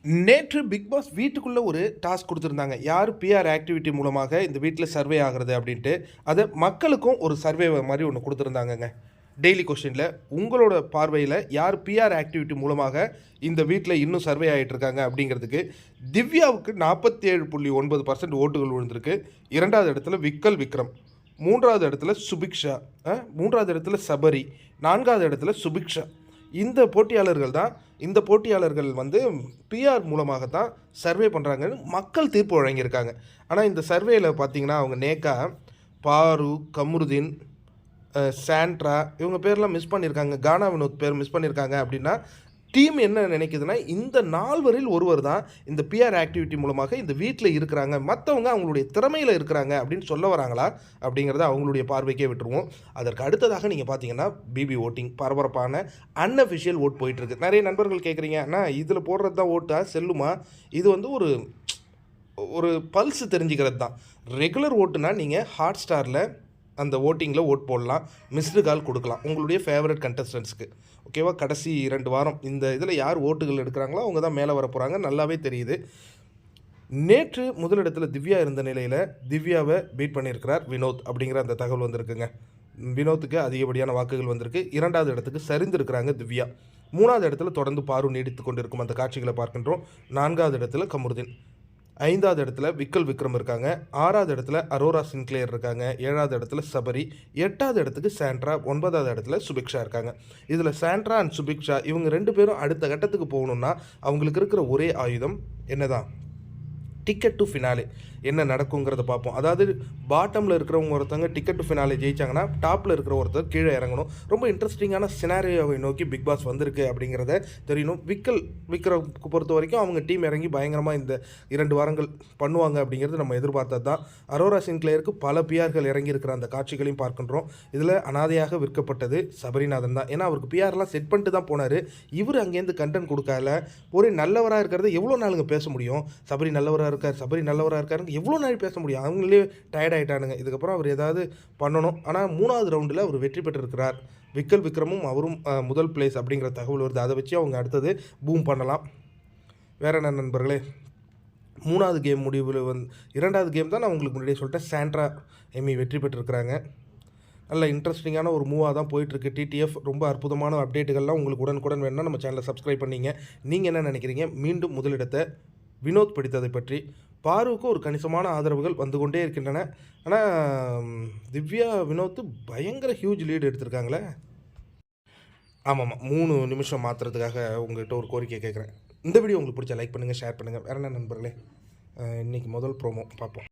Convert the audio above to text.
நேற்று big pass வீட்டுக்குள்ளே ஒரு டாஸ்க் கொடுத்துருந்தாங்க. யார் பிஆர் ஆக்டிவிட்டி மூலமாக இந்த வீட்டில் சர்வே ஆகிறது அப்படின்ட்டு. அதை மக்களுக்கும் ஒரு சர்வே மாதிரி ஒன்று கொடுத்துருந்தாங்கங்க. டெய்லி கொஸ்டினில் உங்களோட பார்வையில் யார் பிஆர் ஆக்டிவிட்டி மூலமாக இந்த வீட்டில் இன்னும் சர்வே ஆகிட்டு இருக்காங்க அப்படிங்கிறதுக்கு திவ்யாவுக்கு 47.9% ஓட்டுகள் விழுந்திருக்கு. 2வது இடத்துல விக்ரம், 3வது இடத்துல சுபிக்ஷா, 3வது இடத்துல சபரி, 4வது இடத்துல சுபிக்ஷா. இந்த போட்டியாளர்கள் வந்து பிஆர் மூலமாக தான் சர்வே பண்ணுறாங்கன்னு மக்கள் தீர்ப்பு வழங்கியிருக்காங்க. ஆனால் இந்த சர்வேயில் பார்த்தீங்கன்னா அவங்க நேக்கா, பாரு, கமருதீன், சாண்ட்ரா இவங்க பேர்லாம் மிஸ் பண்ணியிருக்காங்க. கானா வினோத் பேர் மிஸ் பண்ணியிருக்காங்க. அப்படின்னா டீம் என்ன நினைக்குதுன்னா, இந்த 4வரில் ஒருவர் தான் இந்த பிஆர் ஆக்டிவிட்டி மூலமாக இந்த வீட்டில் இருக்கிறாங்க, மற்றவங்க அவங்களுடைய திறமையில் இருக்கிறாங்க அப்படின்னு சொல்ல வராங்களா அப்படிங்கிறத அவங்களுடைய பார்வைக்கே விட்டுருவோம். அதற்கு அடுத்ததாக நீங்கள் பார்த்தீங்கன்னா பிபி ஓட்டிங், பரபரப்பான அன்அஃபிஷியல் ஓட் போயிட்டுருக்கு. நிறைய நண்பர்கள் கேட்குறீங்க, அண்ணா இதில் போடுறது தான் ஓட்டா செல்லுமா? இது வந்து ஒரு பல்ஸ் தெரிஞ்சுக்கிறது தான். ரெகுலர் ஓட்டுனா நீங்கள் ஹாட் ஸ்டாரில் அந்த ஓட்டிங்கில் ஓட் போடலாம், மிஸ்டு கால் கொடுக்கலாம் உங்களுடைய ஃபேவரட் கண்டஸ்டன்ட்ஸ்க்கு. ஓகேவா? கடைசி 2 வாரம் இந்த இதில் யார் ஓட்டுகள் எடுக்கிறாங்களோ அவங்க தான் மேலே வர போகிறாங்க, நல்லாவே தெரியுது. நேற்று முதலிடத்தில் திவ்யா இருந்த நிலையில் திவ்யாவை பீட் பண்ணியிருக்கிறார் வினோத் அப்படிங்கிற அந்த தகவல் வந்திருக்குங்க. வினோத்துக்கு அதிகப்படியான வாக்குகள் வந்திருக்கு. 2வது இடத்துக்கு சரிந்திருக்கிறாங்க திவ்யா. 3வது இடத்துல தொடர்ந்து பாரு நீடித்து கொண்டிருக்கும் அந்த காட்சிகளை பார்க்கின்றோம். 4வது இடத்துல கமருதீன், 5வது இடத்துல விக்ரம் இருக்காங்க, 6வது இடத்துல அரோரா சின்க்ளேர் இருக்காங்க, 7வது இடத்துல சபரி, 8வது இடத்துக்கு சாண்ட்ரா, 9வது இடத்துல சுபிக்ஷா இருக்காங்க. இதில் சாண்ட்ரா அண்ட் சுபிக்ஷா இவங்க 2 பேரும் அடுத்த கட்டத்துக்கு போகணுன்னா அவங்களுக்கு இருக்கிற ஒரே ஆயுதம் என்னதான்? Ticket to finale. என்ன நடக்குங்கிறத பார்ப்போம். அதாவது பாட்டமில் இருக்கிறவங்க ஒருத்தவங்க டிக்கெட் டு ஃபினாலே ஜெயிச்சாங்கன்னா டாப்பில் இருக்கிற ஒருத்தர் கீழே இறங்கணும். ரொம்ப இன்ட்ரெஸ்டிங்கான சினாரியோவை நோக்கி பிக் பாஸ் வந்திருக்கு அப்படிங்கிறத தெரியணும். விக்ரம்க்கு பொறுத்த வரைக்கும் அவங்க டீம் இறங்கி பயங்கரமாக இந்த 2 வாரங்கள் பண்ணுவாங்க அப்படிங்கிறது நம்ம எதிர்பார்த்தது தான். அரோரா சின்க்ளேருக்கு பல பிஆர்கள் இறங்கியிருக்கிற அந்த காட்சிகளையும் பார்க்கின்றோம். இதில் அனாதையாக விற்கப்பட்டது சபரிநாதன் தான். ஏன்னா அவருக்கு பிஆர்லாம் செட் பண்ணிட்டு தான் போனார். இவர் அங்கேருந்து கண்டென்ட் கொடுக்கல. ஒரே நல்லவராக இருக்கிறத எவ்வளோ நாளுங்க பேச முடியும்? சபரி நல்லவராக இருக்கார் எவ்வளோ நாள் பேச முடியும்? அவங்களே டயர்ட் ஆகிட்டானுங்க. இதுக்கப்புறம் அவர் ஏதாவது பண்ணணும். ஆனால் 3வது ரவுண்டில் அவர் வெற்றி பெற்றிருக்கிறார். விக்ரமும் அவரும் முதல் பிளேஸ் அப்படிங்கிற தகவல் வருது. அதை வச்சு அவங்க அடுத்தது பூம் பண்ணலாம். வேற என்ன நண்பர்களே, 3வது கேம் முடிவில் 2வது கேம் தான் நான் உங்களுக்கு முன்னாடியே சொல்லிட்டேன். சாண்ட்ரா எம்மி வெற்றி பெற்றிருக்கிறாங்க. நல்ல இன்ட்ரெஸ்டிங்கான ஒரு மூவாக தான் போயிட்டுருக்கு டிடிஎஃப். ரொம்ப அற்புதமான அப்டேட்டுகள்லாம் உங்களுக்கு உடனுக்குடன் வேணும்னா நம்ம சேனலை சப்ஸ்கிரைப் பண்ணிங்க. நீங்கள் என்ன நினைக்கிறீங்க? மீண்டும் முதலிடத்தை வினோத் பிடித்ததை பற்றி. பாருவுக்கு ஒரு கணிசமான ஆதரவுகள் வந்து கொண்டே இருக்கின்றன. ஆனால் திவ்யா வினோத் பயங்கர ஹியூஜ் லீடு எடுத்திருக்காங்களே. ஆமாம், 3 நிமிஷம் மாற்றுறதுக்காக உங்கள்கிட்ட ஒரு கோரிக்கை கேட்குறேன். இந்த வீடியோ உங்களுக்கு பிடிச்சா லைக் பண்ணுங்கள், ஷேர் பண்ணுங்கள். வேறு என்ன நண்பர்களே, இன்றைக்கி முதல் ப்ரோமோ பார்ப்போம்.